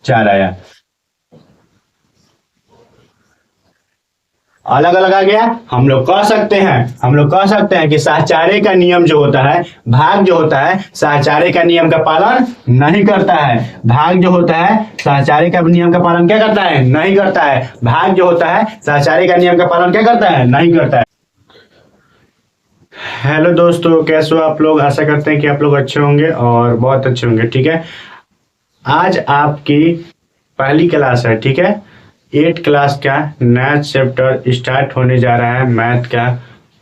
4 आया। अलग अलग आ गया। हम लोग कह सकते हैं कि साहचर्य का नियम जो होता है, भाग जो होता है साहचर्य का नियम का पालन नहीं करता है। भाग जो होता है साहचर्य का नियम का पालन क्या करता है? नहीं करता है। भाग जो होता है साहचर्य का नियम का पालन क्या करता है? नहीं करता है। हेलो दोस्तों, कैसे हो आप लोग? आशा करते हैं कि आप लोग अच्छे होंगे और बहुत अच्छे होंगे। ठीक है, आज आपकी पहली क्लास है। ठीक है, 8 क्लास का नया चैप्टर स्टार्ट होने जा रहा है। मैथ का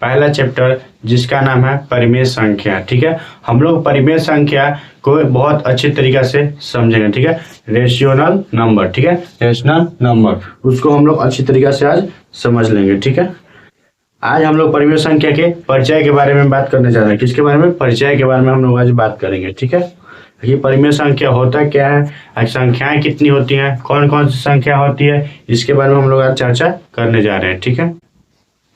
पहला चैप्टर जिसका नाम है परिमेय संख्या। ठीक है, हम लोग परिमेय संख्या को बहुत अच्छे तरीके से समझेंगे। ठीक है, रेशियोनल नंबर। ठीक है, रेशनल नंबर, उसको हम लोग अच्छी तरीके से आज समझ लेंगे। ठीक है, आज हम लोग परिमेय संख्या के परिचय के बारे में बात करने जा रहे हैं। किसके बारे में? परिचय के बारे में हम लोग आज बात करेंगे। ठीक है, ये परिमेय संख्या होता क्या है, संख्याएं कितनी होती हैं, कौन कौन सी संख्या होती है, इसके बारे में हम लोग आज चर्चा करने जा रहे हैं। ठीक है,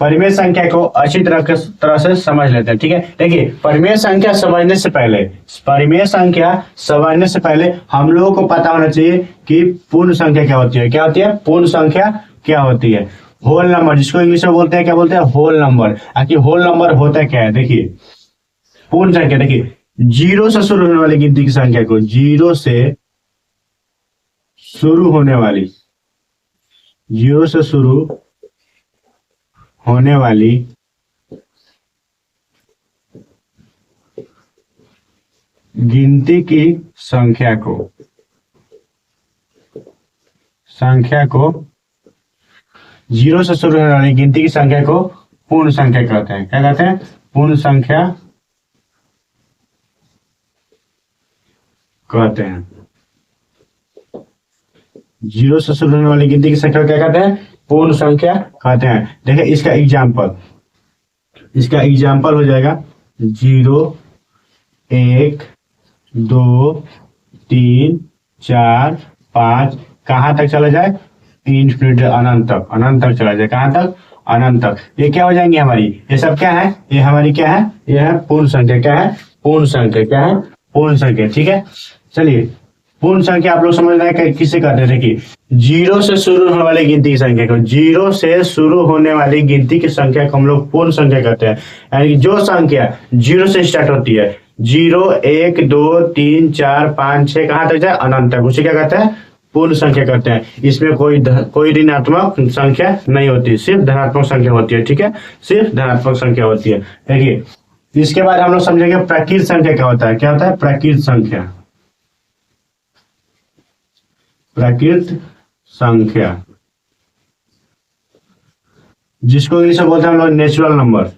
परिमेय संख्या को अच्छी तरह से समझ लेते हैं। ठीक है, देखिए परिमेय संख्या समझने से पहले हम लोगों को पता होना चाहिए कि पूर्ण संख्या क्या होती है। क्या होती है? पूर्ण संख्या क्या होती है? होल नंबर, जिसको इंग्लिश में बोलते हैं, क्या बोलते हैं? Whole number. आखिर होल नंबर होता क्या है? देखिए पूर्ण संख्या, देखिए 0 से शुरू होने वाली गिनती की संख्या को, 0 से शुरू होने वाली गिनती की संख्या को 0 से शुरू होने वाली गिनती की संख्या को पूर्ण संख्या कहते हैं। क्या कहते हैं? पूर्ण संख्या कहते हैं। 0 से शुरू होने वाली गिनती की संख्या क्या कहते हैं? पूर्ण संख्या कहते हैं। देखिए इसका एग्जाम्पल हो जाएगा 0, 1, 2, 3, 4, 5, कहाँ तक चला जाए? इन्फिनिटी, अनंत तक चला जाए। कहाँ तक? अनंत तक। ये क्या हो जाएंगी हमारी? ये सब क्या है? ये हमारी क्या है? ये है पूर्ण संख्या। क्या है? पूर्ण संख्या। क्या है? पूर्ण संख्या। ठीक है, चलिए पूर्ण संख्या आप लोग समझ रहे हैं किसे कहते हैं? देखिए 0 से शुरू होने वाली गिनती की संख्या को, 0 से शुरू होने वाली गिनती की संख्या को हम लोग पूर्ण संख्या कहते हैं। यानी जो संख्या 0 से स्टार्ट होती है, 0, 1, 2, 3, 4, 5, 6, कहाँ तक जाए? अनंत तक, उसे क्या कहते हैं? पूर्ण संख्या कहते हैं। इसमें कोई ऋणात्मक संख्या नहीं होती, सिर्फ धनात्मक संख्या होती है। ठीक है, सिर्फ धनात्मक संख्या होती है। देखिए इसके बाद हम लोग समझेंगे प्रकृत संख्या क्या होता है। क्या होता है? प्रकृत संख्या, जिसको इंग्लिश में बोलते हैं हम लोग नेचुरल नंबर।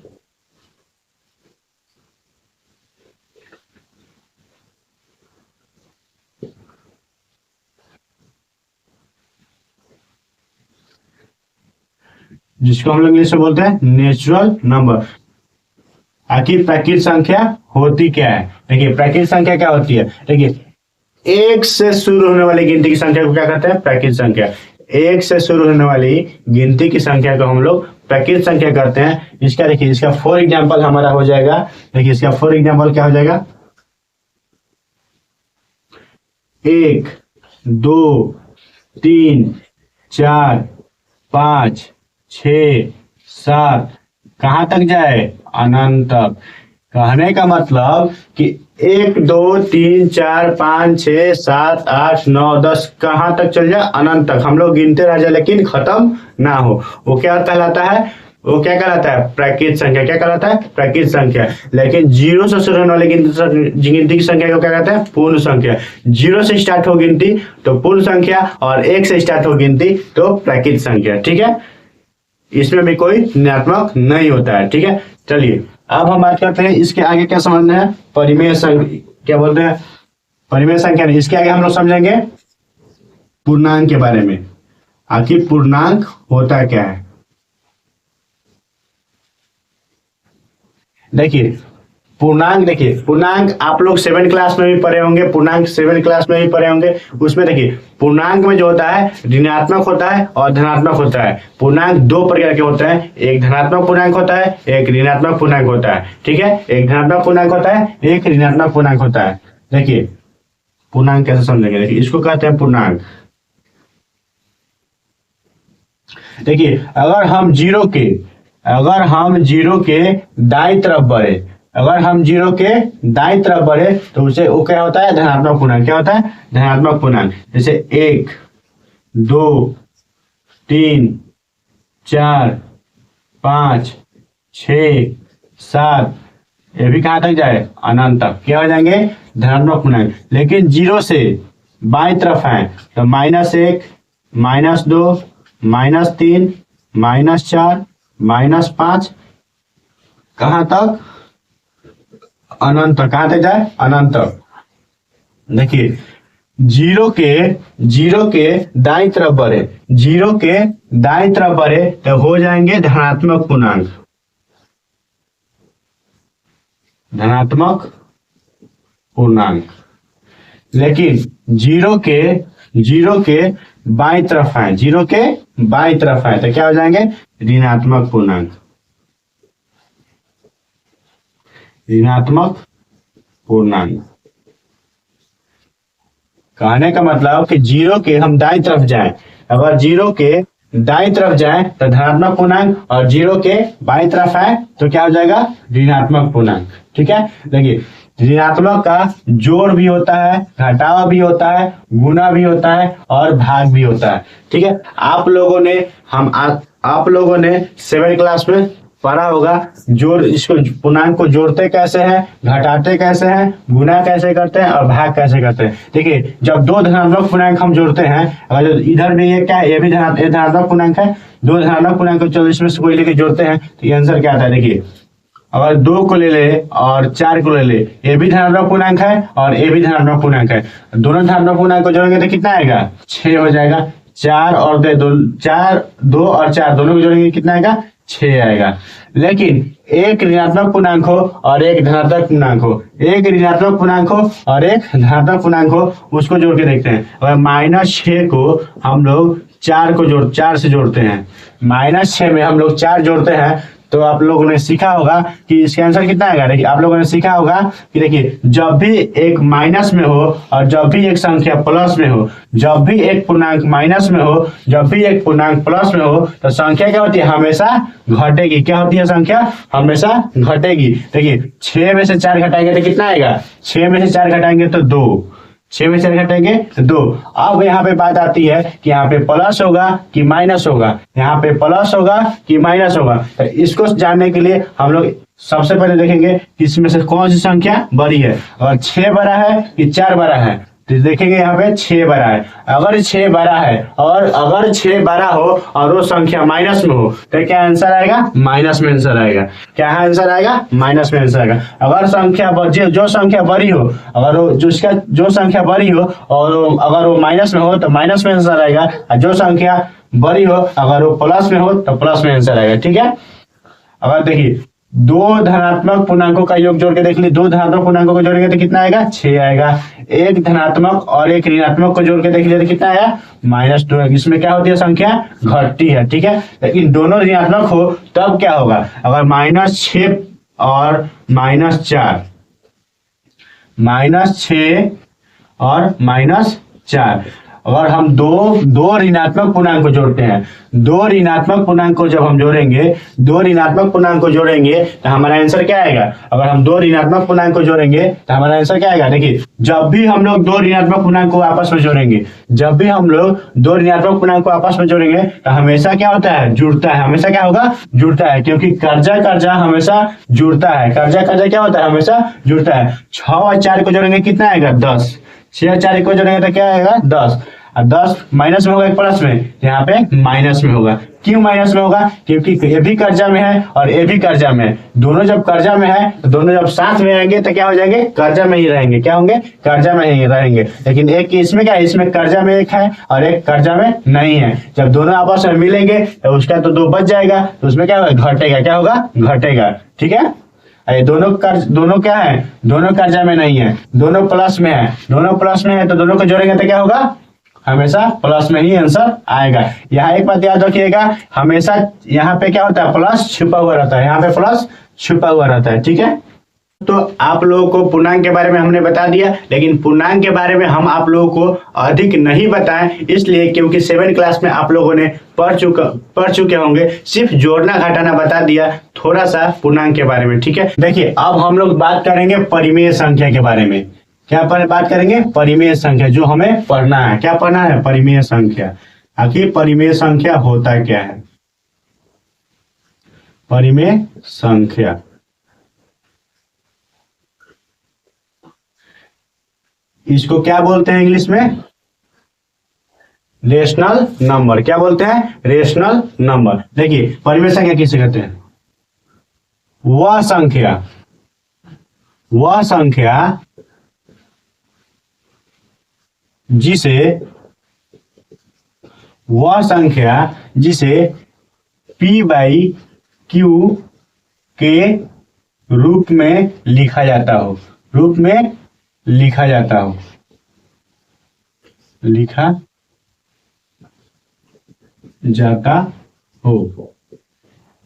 जिसको हम लोग इंग्लिश में बोलते हैं नेचुरल नंबर। आखिर प्रकृत संख्या होती क्या है? देखिए प्रकृत संख्या क्या होती है? देखिए 1 से शुरू होने वाली गिनती की संख्या को क्या कहते हैं? प्रकृत संख्या। 1 से शुरू होने वाली गिनती की संख्या को हम लोग प्रकृत संख्या कहते हैं। इसका देखिए, इसका फॉर एग्जाम्पल हमारा हो जाएगा। देखिए इसका फॉर एग्जाम्पल क्या हो जाएगा? 1, 2, 3, 4, 5, 6, 7, कहाँ तक जाए? अनंत तक। कहने का मतलब कि 1, 2, 3, 4, 5, 6, 7, 8, 9, 10 कहाँ तक चल जाए? अनंत तक। हम लोग गिनते रह जाए लेकिन खत्म ना हो। वो क्या कहलाता है? वो क्या कहलाता है? प्रकृत संख्या। क्या कहलाता है? प्रकृत संख्या। लेकिन 0 से शुरू होने वाली गिनती की संख्या को क्या कहते हैं? पूर्ण संख्या। 0 से स्टार्ट हो गिनती तो पूर्ण संख्या, और 1 से स्टार्ट हो गिनती तो प्रकृत संख्या। ठीक है, इसमें भी कोई ऋणात्मक नहीं होता है। ठीक है, चलिए अब हम बात करते हैं इसके आगे क्या समझना है। परिमेय संख्या क्या बोलते हैं? परिमेय संख्या नहीं, इसके आगे हम लोग समझेंगे पूर्णांक के बारे में। आखिर पूर्णांक होता क्या है? देखिए पूर्णांक आप लोग 7 क्लास में भी पढ़े होंगे। पूर्णांक 7 क्लास में भी पढ़े होंगे। उसमें देखिए पूर्णांक में जो होता है ऋणात्मक होता है और धनात्मक होता है। पूर्णांक 2 प्रकार के होते हैं, एक धनात्मक पूर्णांक होता है, एक ऋणात्मक पूर्णांक होता है। ठीक है, एक धनात्मक पूर्णांक होता है, एक ऋणात्मक पूर्णांक होता है। देखिए पूर्णांक कैसे समझेंगे, देखिए इसको कहते हैं पूर्णांक। देखिए अगर हम जीरो के दाईं तरफ बढ़े, तो उसे वो क्या होता है, धनात्मक पूर्णांक। क्या होता है, धनात्मक पूर्णांक। जैसे 1, 2, 3, 4, 5, 6, 7, ये भी कहाँ तक जाए, अनंत तक क्या हो जाएंगे, धनात्मक पूर्णांक। लेकिन जीरो से बाईं तरफ है तो -1, -2, -3, -4, -5, कहाँ तक, अनंत तक। कहाँ तक जाए, अनंत तक। देखिए जीरो के दाईं तरफ बढ़े, तो हो जाएंगे धनात्मक पूर्णांक। लेकिन जीरो के बाईं तरफ है, तो क्या हो जाएंगे, ऋणात्मक पूर्णांक। कहने का मतलब कि जीरो के हम दाईं तरफ जाएं, अगर जीरो के दाईं तरफ जाएं तो धनात्मक पूर्णांक, और जीरो के बाईं तरफ है तो क्या हो जाएगा, ऋणात्मक पूर्णांक। ठीक है, देखिए ऋणात्मक का जोड़ भी होता है, घटाव भी होता है, गुणा भी होता है और भाग भी होता है। ठीक है, आप लोगों ने 7th क्लास में पढ़ा होगा इसको पूर्णांक को जोड़ते कैसे हैं, घटाते कैसे हैं, गुणा कैसे करते हैं और भाग कैसे करते हैं। देखिए जब दो धनात्मक पूर्णांक हम जोड़ते हैं, अगर इधर भी ये क्या है, ये भी धनात्मक पूर्णांक है, दो धनात्मक पूर्णांक को चलो इसमें से कोई लेके जोड़ते हैं तो ये आंसर क्या आता है। देखिए अगर 2 को ले ले और 4 को ले ले, ये भी धनात्मक पूर्णांक है और ये भी धनात्मक पूर्णांक है, दोनों धनात्मक पूर्णांक को जोड़ेंगे तो कितना आएगा, 6 हो जाएगा। 4 और 2 और 4 दोनों को जोड़ेंगे कितना आएगा, 6 आएगा। लेकिन एक ऋणात्मक पूर्णांक हो और एक धनात्मक पूर्णांक हो, उसको जोड़ के देखते हैं। अगर -6 को हम लोग 4 से जोड़ते हैं, -6 में हम लोग 4 जोड़ते हैं, तो आप लोगों ने सीखा होगा कि इसका आंसर कितना आएगा। देखिए आप लोगों ने सीखा होगा कि देखिए जब भी एक माइनस में हो और जब भी एक संख्या प्लस में हो, जब भी एक पूर्णांक माइनस में हो, जब भी एक पूर्णांक प्लस में हो, तो संख्या क्या होती है, हमेशा घटेगी। क्या होती है, संख्या हमेशा घटेगी। देखिए 6 में से 4 घटाएंगे तो कितना आएगा, 6 में से 4 घटाएंगे तो 2, 6 में 4 घटाएंगे तो 2। अब यहाँ पे बात आती है कि यहाँ पे प्लस होगा कि माइनस होगा, यहाँ पे प्लस होगा कि माइनस होगा। तो इसको जानने के लिए हम लोग सबसे पहले देखेंगे कि इसमें से कौन सी संख्या बड़ी है। अगर 6 बड़ा है कि 4 बड़ा है, तो देखेंगे यहाँ पे 6 बड़ा है। अगर 6 बड़ा है और अगर 6 बड़ा हो और वो संख्या माइनस में हो, तो क्या आंसर आएगा, माइनस में आंसर आएगा। क्या आंसर आएगा, माइनस में आंसर आएगा। अगर संख्या जो संख्या बड़ी हो, अगर वो जो संख्या बड़ी हो और अगर वो माइनस में हो तो माइनस में आंसर आएगा, और जो संख्या बड़ी हो अगर वो प्लस में हो तो प्लस में आंसर आएगा। ठीक है, अगर देखिए 2 धनात्मक पूर्णांकों का योग जोड़ के देख लीजिए, 2 धनात्मक पूर्णांकों को जोड़ेंगे तो कितना आएगा, 6 आएगा। एक धनात्मक और एक ऋणात्मक को जोड़ के देख लीजिए तो कितना आया, -2। इसमें क्या होती है, संख्या घटती है। ठीक है, लेकिन दोनों ऋणात्मक हो तब क्या होगा, अगर -6 और -4, -6 और -4, अगर हम दो ऋणात्मक पूर्णांक को जोड़ते हैं, 2 ऋणात्मक पूर्णांक को जब हम जोड़ेंगे, 2 ऋणात्मक पूर्णांक को जोड़ेंगे तो हमारा आंसर क्या आएगा। अगर हम 2 ऋणात्मक पूर्णांक को जोड़ेंगे तो हमारा आंसर क्या आएगा। देखिए जब भी हम लोग 2 ऋणात्मक पूर्णांक को आपस में जोड़ेंगे, तो हमेशा क्या होता है, जुड़ता है। हमेशा क्या होगा, जुड़ता है, क्योंकि कर्जा हमेशा जुड़ता है। कर्जा क्या होता है, हमेशा जुड़ता है। 6 और 4 को जोड़ेंगे कितना आएगा, 10। 6 और 4 को जोड़ेंगे तो क्या आएगा, 10। और 10 माइनस में होगा एक प्लस में, यहाँ पे माइनस में होगा। क्यों माइनस में होगा, क्योंकि ये भी कर्जा में है और ये भी कर्जा में है। दोनों जब कर्जा में है तो दोनों जब साथ में रहेंगे तो क्या हो जाएंगे, कर्जा में ही रहेंगे। क्या होंगे, कर्जा में ही रहेंगे। लेकिन एक इसमें क्या है, इसमें कर्जा में एक है और एक कर्जा में नहीं है। जब दोनों आपस में मिलेंगे तो उसका तो 2 बच जाएगा, तो उसमें क्या होगा, घटेगा। क्या होगा, घटेगा। ठीक है, दोनों क्या है, दोनों कर्जा में नहीं है, दोनों प्लस में है। दोनों प्लस में है तो दोनों को जोड़ेंगे तो क्या होगा, हमेशा प्लस में ही आंसर आएगा। यहाँ एक बात याद रखिएगा, हमेशा यहाँ पे क्या होता है, प्लस छुपा हुआ रहता है। यहाँ पे प्लस छुपा हुआ रहता है। ठीक है, तो आप लोगों को पूर्णांक के बारे में हमने बता दिया, लेकिन पूर्णांक के बारे में हम आप लोगों को अधिक नहीं बताएं, इसलिए क्योंकि 7 क्लास में आप लोगों ने पढ़ चुके होंगे। सिर्फ जोड़ना घटाना बता दिया, थोड़ा सा पूर्णांक के बारे में। ठीक है, देखिए अब हम लोग बात करेंगे परिमेय संख्या के बारे में। क्या बात करेंगे? परिमेय संख्या, जो हमें पढ़ना है। क्या पढ़ना है? परिमेय संख्या। आखिर परिमेय संख्या होता क्या है? परिमेय संख्या इसको क्या बोलते हैं इंग्लिश में? Rational number. क्या बोलते हैं? Rational number. देखिए परिमेय संख्या किसे कहते हैं? वह संख्या जिसे P बाई Q के रूप में लिखा जाता हो।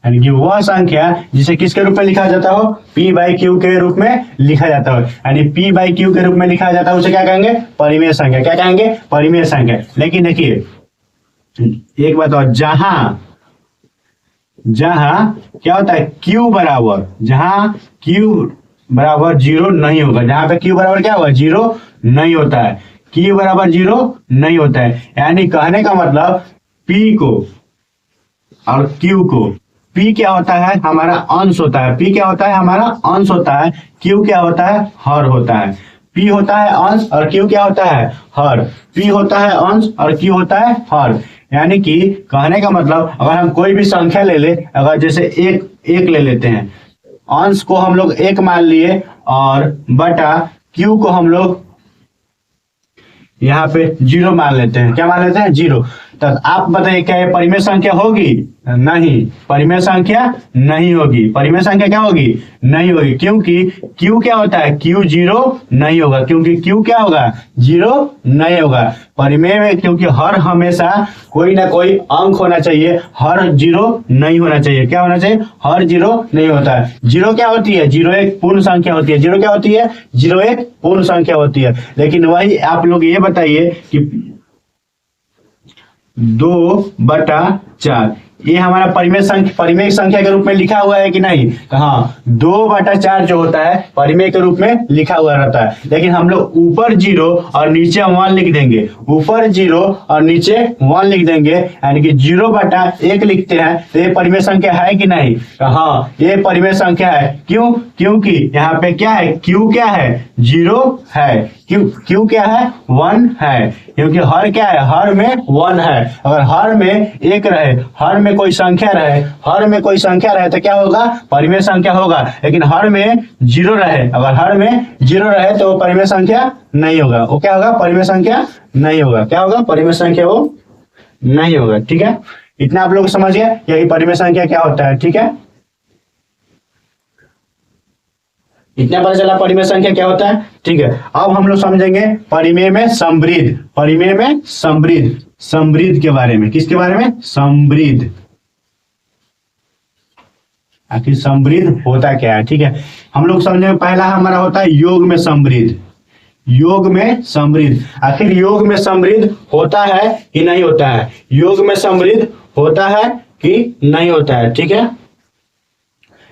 यानी कि वह संख्या जिसे किसके रूप में लिखा जाता हो? P बाई Q के रूप में लिखा जाता हो। यानी P बाई Q के रूप में लिखा जाता है, उसे क्या कहेंगे? परिमेय संख्या। क्या कहेंगे? परिमेय संख्या। लेकिन देखिए एक बात और, जहां क्या होता है? Q बराबर 0 नहीं होगा। जहां पे Q बराबर क्या होगा? 0 नहीं होता है। Q बराबर 0 नहीं होता है। यानी कहने का मतलब P को और Q को, P क्या होता है? हमारा अंश होता है। P क्या होता है? हमारा अंश होता है। Q क्या होता है? हर होता है। P होता है अंश और Q क्या होता है? हर। P होता है अंश और Q होता है हर। यानी कि कहने का मतलब अगर हम कोई भी संख्या ले ले, अगर जैसे एक ले लेते हैं, अंश को हम लोग 1 मान लिए और बटा Q को हम लोग यहाँ पे 0 मान लेते हैं। क्या मान लेते हैं? 0। तो आप बताइए क्या ये परिमेय संख्या होगी? नहीं, परिमेय संख्या नहीं होगी। परिमेय संख्या क्या होगी? नहीं होगी, क्योंकि Q क्या होता है? Q 0 नहीं होगा, क्योंकि Q क्या होगा? 0 नहीं होगा। परिमेय में क्योंकि हर हमेशा कोई ना कोई अंक होना चाहिए, हर 0 नहीं होना चाहिए। क्या होना चाहिए? हर 0 नहीं होता है। 0 क्या होती है? 0 एक पूर्ण संख्या होती है। 0 क्या होती है? 0 एक पूर्ण संख्या होती है। लेकिन वही आप लोग ये बताइए कि 2/4 ये हमारा परिमेय संख्या के रूप में लिखा हुआ है कि नहीं? तो हाँ, 2/4 जो होता है परिमेय के रूप में लिखा हुआ रहता है। लेकिन हम लोग ऊपर 0 और नीचे 1 लिख देंगे। ऊपर 0 और नीचे 1 लिख देंगे, यानी कि 0/1 लिखते हैं। तो ये परिमेय संख्या है कि नहीं? तो हाँ, ये परिमेय संख्या है। क्यों? क्योंकि यहाँ पे क्या है? Q क्या है? 0 है। Q क्या है? 1 है। क्योंकि हर क्या है? हर में 1 है। अगर हर में 1 रहे, हर में कोई संख्या रहे तो क्या होगा? परिमेय संख्या होगा। लेकिन हर में 0 रहे, अगर हर में 0 रहे तो वो परिमेय संख्या नहीं होगा। वो क्या होगा? परिमेय संख्या नहीं होगा। क्या होगा? परिमेय संख्या वो नहीं होगा। ठीक है, इतना आप लोग समझ गए कि परिमेय संख्या क्या होता है। ठीक है, इतना पता चला परिमेय संख्या क्या होता है। ठीक है, अब हम लोग समझेंगे परिमेय में समृद्ध के बारे में। किसके बारे में? समृद्ध। आखिर समृद्ध होता क्या है? ठीक है, हम लोग समझेंगे। पहला हमारा होता है योग में समृद्ध। आखिर योग में समृद्ध होता है कि नहीं होता है? योग में समृद्ध होता है कि नहीं होता है? ठीक है,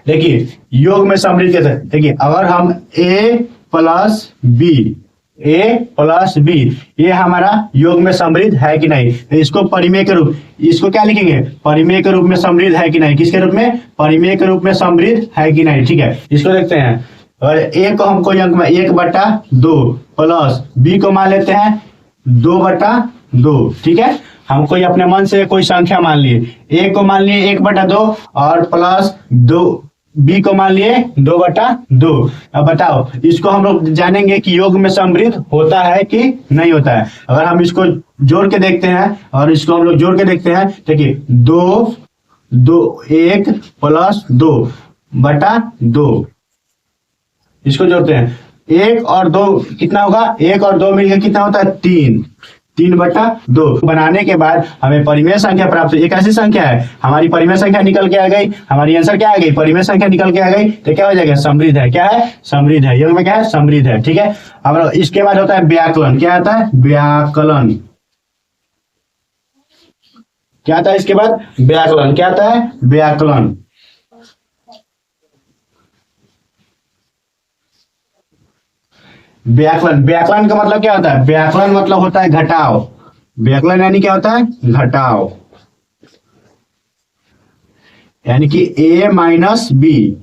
देखिए योग में समृद्ध कैसे? देखिए अगर हम a प्लस b ये हमारा योग में समृद्ध है कि नहीं? तो इसको परिमेय के रूप, इसको क्या लिखेंगे? परिमेय के रूप में समृद्ध है कि नहीं? किसके रूप में? परिमेय के रूप में समृद्ध है कि नहीं? ठीक है, इसको देखते हैं। और a को हम कोई अंक में 1/2 प्लस b को मान लेते हैं 2/2। ठीक है, हम कोई अपने मन से कोई संख्या मान लिए। a को मान लिए 1/2 और प्लस 2 b को मान लिए 2/2। अब बताओ, इसको हम लोग जानेंगे कि योग में समृद्ध होता है कि नहीं होता है। अगर हम इसको जोड़ के देखते हैं और इसको हम लोग जोड़ के देखते हैं, देखिए 1 प्लस 2/2 इसको जोड़ते हैं। 1 और 2 कितना होगा? 1 और 2 मिलकर कितना होता है? 3। 3/2 बनाने के बाद हमें परिमेय संख्या प्राप्त हुई। एक ऐसी संख्या है, हमारी परिमेय संख्या निकल के आ गई, हमारी आंसर क्या आ गई, परिमेय संख्या निकल के आ गई, तो क्या हो जाएगा, समृद्ध है। क्या है, समृद्ध है। योग में क्या है, समृद्ध है। ठीक है, अब इसके बाद होता है व्याकलन। क्या आता है, व्याकलन। क्या आता है इसके बाद, व्याकलन। क्या आता है, व्याकलन। व्याकलन, व्याकलन का मतलब क्या होता है, व्याकलन मतलब होता है घटाव। व्याकलन यानी क्या होता है, घटाव। यानी कि a minus B,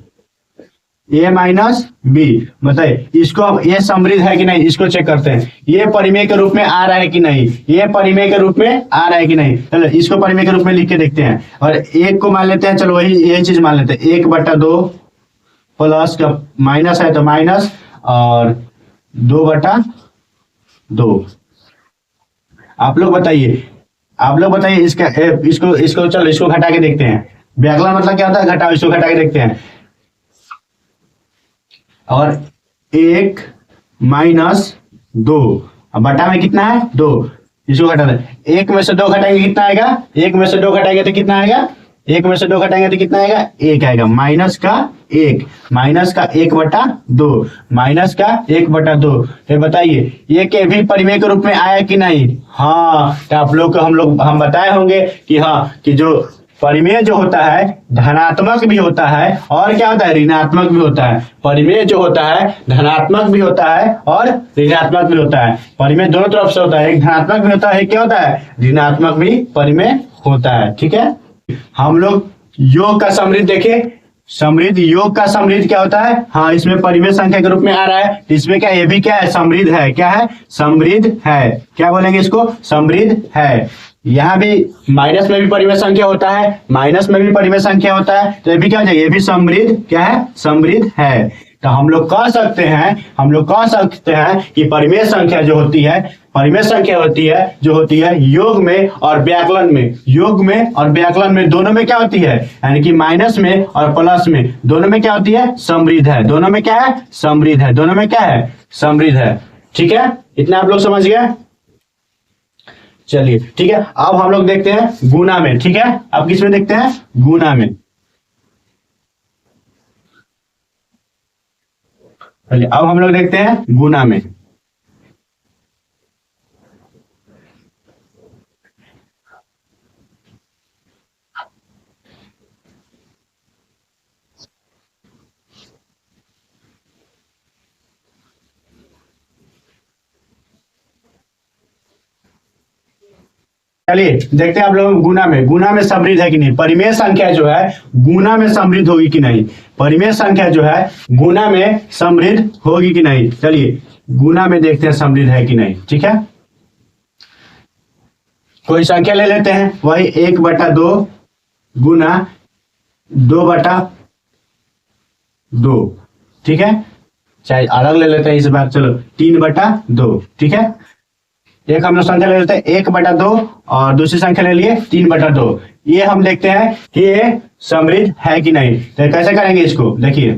a minus B. बताइए इसको, अब ये समृद्ध है कि नहीं, इसको चेक करते हैं। ये परिमेय के रूप में आ रहा है कि नहीं, ये परिमेय के रूप में आ रहा है कि नहीं। चलो इसको परिमेय के रूप में लिख के देखते हैं। और एक को मान लेते हैं, चलो वही यही चीज मान लेते हैं। 1/2 प्लस का माइनस है तो माइनस, और 2/2। आप लोग बताइए, इसका इसको चलो इसको घटा के देखते हैं। व्याकलन मतलब क्या होता है, घटाओ। इसको घटा के देखते हैं। और 1 माइनस 2, अब बटा में कितना है, 2। इसको घटा दें, 1 में से 2 घटाएंगे कितना आएगा, 1 में से 2 घटाएंगे तो कितना आएगा, 1 में से 2 घटाएंगे तो कितना आएगा, 1 आएगा। माइनस का 1, माइनस का 1/2, माइनस का 1/2। फिर बताइए ये के भी परिमेय के रूप में आया कि नहीं। हाँ, तो आप लोग को हम बताए होंगे कि हाँ, कि जो परिमेय जो होता है धनात्मक भी होता है और क्या होता है, ऋणात्मक भी होता है। परिमेय जो होता है धनात्मक भी होता है और ऋणात्मक भी होता है। परिमेय दोनों तरफ से होता है, एक धनात्मक भी होता है, क्या होता है, ऋणात्मक भी परिमेय होता है। ठीक है, हम लोग योग का समृद्ध देखे। समृद्ध, योग का समृद्ध क्या होता है, हाँ इसमें परिमेय संख्या के रूप में आ रहा है, इसमें क्या, ये भी क्या है, समृद्ध है। क्या है, समृद्ध है। क्या बोलेंगे इसको, समृद्ध है। यहाँ भी माइनस में भी परिमेय संख्या होता है, माइनस में भी परिमेय संख्या होता है, तो ये भी क्या हो जाएगा, ये भी समृद्ध क्या है, समृद्ध है। तो हम लोग कह सकते हैं कि परिमेय संख्या जो होती है, परिमेय संख्या जो होती है योग में और व्याकलन में, योग में और व्याकलन में दोनों में क्या होती है, यानी कि माइनस में और प्लस में दोनों में क्या होती है, समृद्ध है। दोनों में क्या है, समृद्ध है। दोनों में क्या है, समृद्ध है। ठीक है, इतना आप लोग समझ गए। चलिए ठीक है, अब हम लोग देखते हैं गुना में। ठीक है, अब किस में देखते हैं, गुना में। चलिए अब हम लोग देखते हैं गुना में। चलिए देखते हैं आप लोग गुना में। गुना में समृद्ध है कि नहीं, परिमेय संख्या जो है गुना में समृद्ध होगी कि नहीं, परिमेय संख्या जो है गुना में समृद्ध होगी कि नहीं। चलिए गुना में देखते हैं समृद्ध है कि नहीं। ठीक है, कोई संख्या ले लेते हैं, वही 1/2 गुना 2/2। ठीक है, चाहे अलग ले लेते हैं इस बार। चलो 3/2। ठीक है, एक हम लोग संख्या ले लेते हैं 1/2 और दूसरी संख्या ले लिए 3/2। ये हम देखते हैं कि ये समृद्ध है कि नहीं। तो कैसे करेंगे इसको, देखिए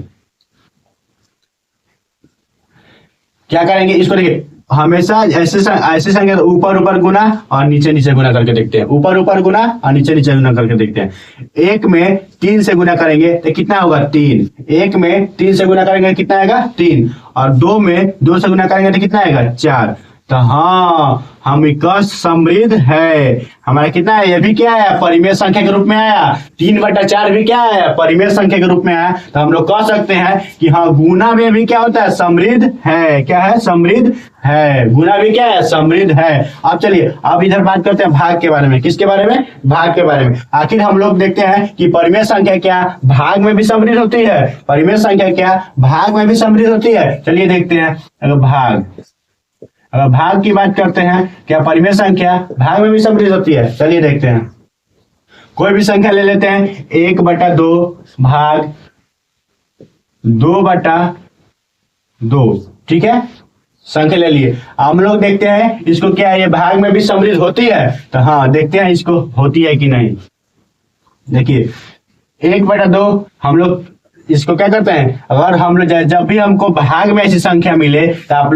क्या करेंगे इसको। देखिए हमेशा ऐसे संख्या ऊपर ऊपर गुना और नीचे नीचे गुना करके देखते हैं, ऊपर ऊपर गुना और नीचे नीचे गुना करके देखते हैं। 1 में 3 से गुना करेंगे तो कितना होगा, 3। 1 में 3 से गुना करेंगे कितना आएगा, 3। और 2 में 2 से गुना करेंगे तो कितना आएगा, 4। तो हाँ, हम समृद्ध है। हमारा कितना है, ये भी क्या है, परिमेय संख्या के रूप में आया। 3/4 भी क्या है, परिमेय संख्या के रूप में आया। तो हम लोग कह सकते हैं कि हाँ गुना में भी क्या होता है, समृद्ध है। क्या है, समृद्ध है। गुना भी क्या है, समृद्ध है। अब चलिए अब इधर बात करते हैं भाग के बारे में। किसके बारे में, भाग के बारे में। आखिर हम लोग देखते हैं कि परिमेय संख्या क्या भाग में भी समृद्ध होती है, परिमेय संख्या क्या भाग में भी समृद्ध होती है। चलिए देखते हैं, अगर भाग की बात करते हैं, क्या परिमेय संख्या भाग में भी समृद्ध होती है। चलिए देखते हैं, कोई भी संख्या ले लेते हैं, 1/2 भाग 2/2। ठीक है, संख्या ले लिए। हम लोग देखते हैं इसको क्या है, ये भाग में भी समृद्ध होती है। तो हाँ देखते हैं इसको होती है कि नहीं। देखिए 1/2 हम लोग इसको क्या करते हैं, अगर हम लोग जब भी हमको भाग में ऐसी संख्या मिले तो आप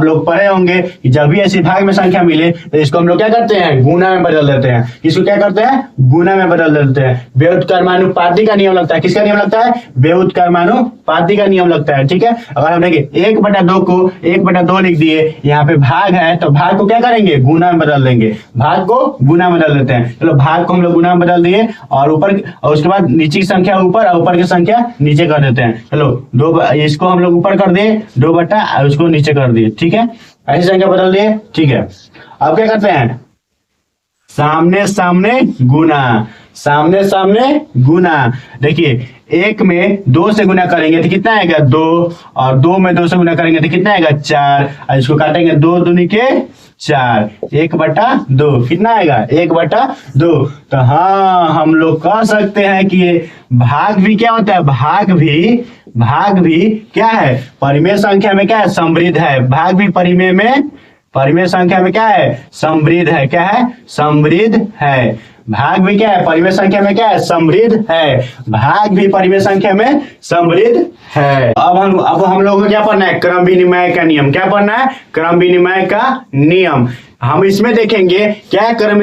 लोग पढ़े होंगे कि जब भी ऐसी भाग में संख्या मिले तो इसको हम लोग क्या करते हैं, गुना में बदल देते हैं। इसको क्या करते हैं, गुना में बदल देते हैं। व्युत्क्रमानुपाती का नियम लगता है। किसका नियम लगता है, व्युत्क्रमानुपाती का नियम लगता है। ठीक है, अगर हम देखिए 1/2 को 1/2 लिख दिए, यहाँ पे भाग है तो भाग को क्या करेंगे, गुना में बदल देंगे। भाग को गुना में बदल देते हैं। चलो भाग को हम लोग गुना में बदल दिए और उसके बाद नीचे की संख्या ऊपर और ऊपर की संख्या नीचे कर देते हैं। चलो इसको हम लोग ऊपर कर दिए 2 बटा और उसको नीचे कर दिए। ठीक है, ऐसी संख्या बदल दिए। ठीक है, अब क्या करते हैं, सामने सामने गुना, सामने सामने गुना। देखिए 1 में 2 से गुना करेंगे तो कितना आएगा 2, और 2 में 2 से गुना करेंगे तो कितना आएगा 4, और इसको काटेंगे 2 दूनी के 4, 1/2 कितना आएगा 1/2। तो हाँ, हम लोग कह सकते हैं कि ये भाग भी क्या होता है, भाग भी क्या है, परिमेय संख्या में क्या है, समृद्ध है। भाग भी परिमेय संख्या में क्या है, समृद्ध है। क्या है, समृद्ध है। भाग भी क्या है, परिमेय संख्या में क्या है, समृद्ध है। भाग भी परिमेय संख्या में समृद्ध है। अब हम लोगों को क्या पढ़ना है, क्रम विनिमय का नियम। क्या पढ़ना है, क्रम विनिमय का नियम। हम इसमें देखेंगे क्या क्रम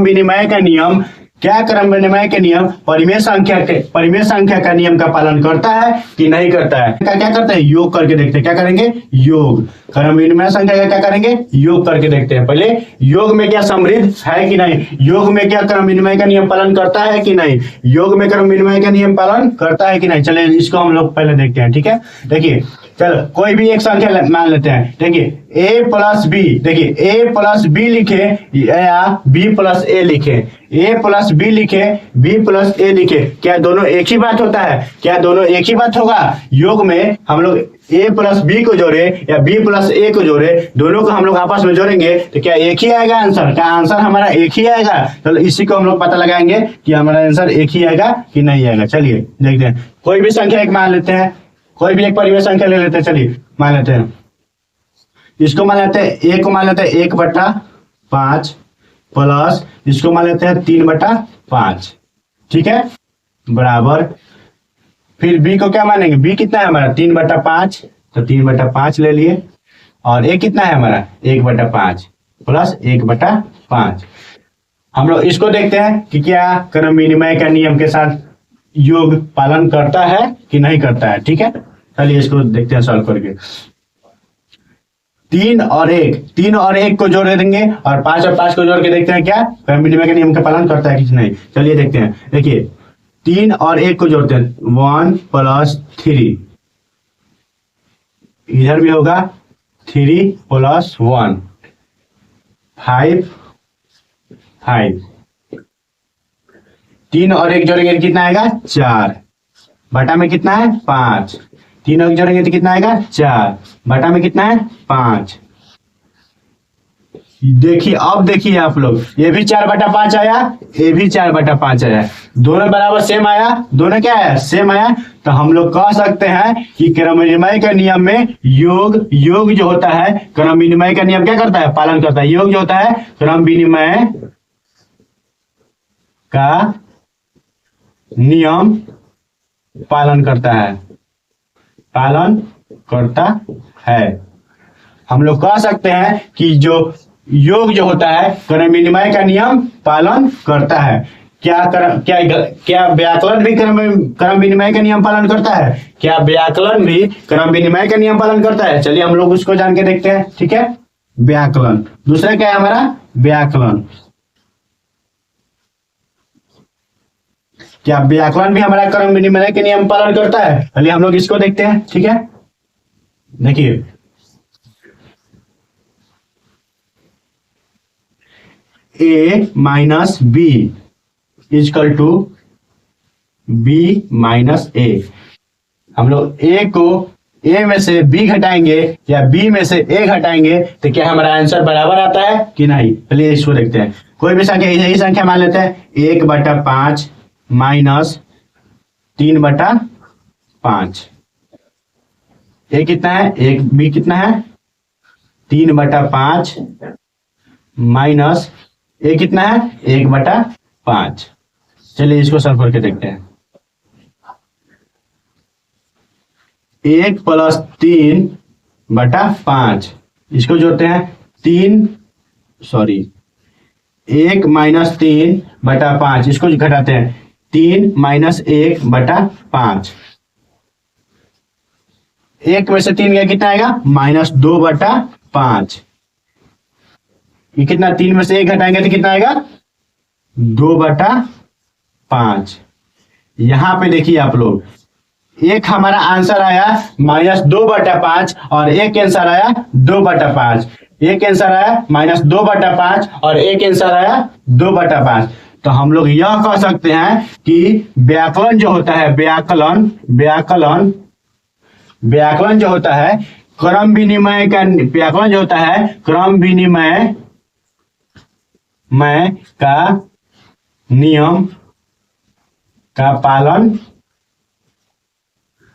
विनिमय का नियम, क्या क्रम विनिमय के नियम परिमेय संख्या का नियम का पालन करता है कि नहीं करता है। क्या करते हैं, योग करके देखते हैं। क्या करेंगे, योग। क्रम विनिमय संख्या का क्या करेंगे, योग करके देखते हैं। पहले योग में क्या समृद्ध है कि नहीं, योग में क्या क्रम विनिमय का नियम पालन करता है कि नहीं, योग में क्रम विनिमय का नियम पालन करता है कि नहीं। चलिए इसको हम लोग पहले देखते हैं। ठीक है, देखिए चलो कोई भी एक संख्या मान लेते हैं। देखिए a प्लस बी, देखिए a प्लस बी लिखे या b प्लस a लिखे, a प्लस बी लिखे, b प्लस a लिखे, क्या दोनों एक ही बात होता है, क्या दोनों एक ही बात होगा। योग में हम लोग a प्लस बी को जोड़े या b प्लस a को जोड़े, दोनों को हम लोग आपस में जोड़ेंगे तो क्या एक ही आएगा आंसर, क्या आंसर हमारा एक ही आएगा। चलो इसी को हम लोग पता लगाएंगे कि हमारा आंसर एक ही आएगा कि नहीं आएगा। चलिए देखते हैं, कोई भी संख्या एक मान लेते हैं, कोई भी एक परिमेय संख्या ले लेते हैं। चलिए मान लेते हैं, इसको मान लेते हैं, a को मान लेते हैं 1/5 प्लस इसको मान लेते हैं 3/5। ठीक है, बराबर फिर b को क्या मानेंगे, b कितना है हमारा 3/5, तो 3/5 ले लिए, और a कितना है हमारा 1/5 प्लस 1/5। हम लोग इसको देखते हैं कि क्या क्रम विनिमय का नियम के साथ योग पालन करता है कि नहीं करता है। ठीक है, चलिए इसको देखते हैं सॉल्व करके। 3 और 1 को जोड़ देंगे और 5 और 5 को जोड़ के देखते हैं क्या क्रम विनिमय के नियम का पालन करता है कि नहीं। चलिए देखते हैं, देखिए 3 और 1 को जोड़ते हैं, 1 प्लस 3, इधर भी होगा 3 प्लस 1, 5। 3 और 1 जोड़ेंगे कितना आएगा 4, बटा में कितना है 5। 3 और 1 जोड़ेंगे तो कितना आएगा 4, बटा में कितना है 5। देखिए अब देखिए आप लोग, ये भी 4/5 आया, ये भी 4/5 आया, दोनों बराबर सेम आया, दोनों क्या है सेम आया। तो हम लोग कह सकते हैं कि क्रम विनिमय के नियम में योग जो होता है, क्रम विनिमय का नियम क्या करता है, पालन करता है। योग जो होता है क्रम विनिमय का नियम पालन करता है। हम लोग कह सकते हैं कि जो योग जो होता है क्रम विनिमय का नियम पालन करता है। क्या व्याकरण भी क्रम विनिमय का नियम पालन करता है, क्या व्याकरण भी क्रम विनिमय का नियम पालन करता है। चलिए हम लोग उसको जान के देखते हैं। ठीक है, व्याकरण, दूसरा क्या है हमारा व्याकरण। क्या व्याकरण भी हमारा क्रम विनिमय के नियम पालन करता है। चलिए हम लोग इसको देखते हैं। ठीक है, देखिए a minus B equal to b minus a। हम लोग a को a में से b घटाएंगे या b में से a घटाएंगे तो क्या हमारा आंसर बराबर आता है कि नहीं। चलिए इसको देखते हैं, कोई भी संख्या यही संख्या मान लेते हैं, 1/5 माइनस 3/5। a कितना है, b कितना है 3/5 माइनस a कितना है 1/5। चलिए इसको सॉल्व करके देखते हैं। 1+3/5, इसको जोड़ते हैं 1-3/5, इसको घटाते हैं 3-1/5। 1 में से 3 गया कितना आएगा? -2/5। ये कितना? 3 में से 1 घटाएंगे तो कितना आएगा? 2/5। यहां पे देखिए आप लोग, एक हमारा आंसर आया -2/5 और एक आंसर आया 2/5। एक आंसर आया -2/5 और एक आंसर आया 2/5। तो हम लोग यह कह सकते हैं कि व्याकलन जो होता है, व्याकलन जो होता है, क्रम विनिमय का व्याकलन जो होता है, क्रम विनिमय का नियम का पालन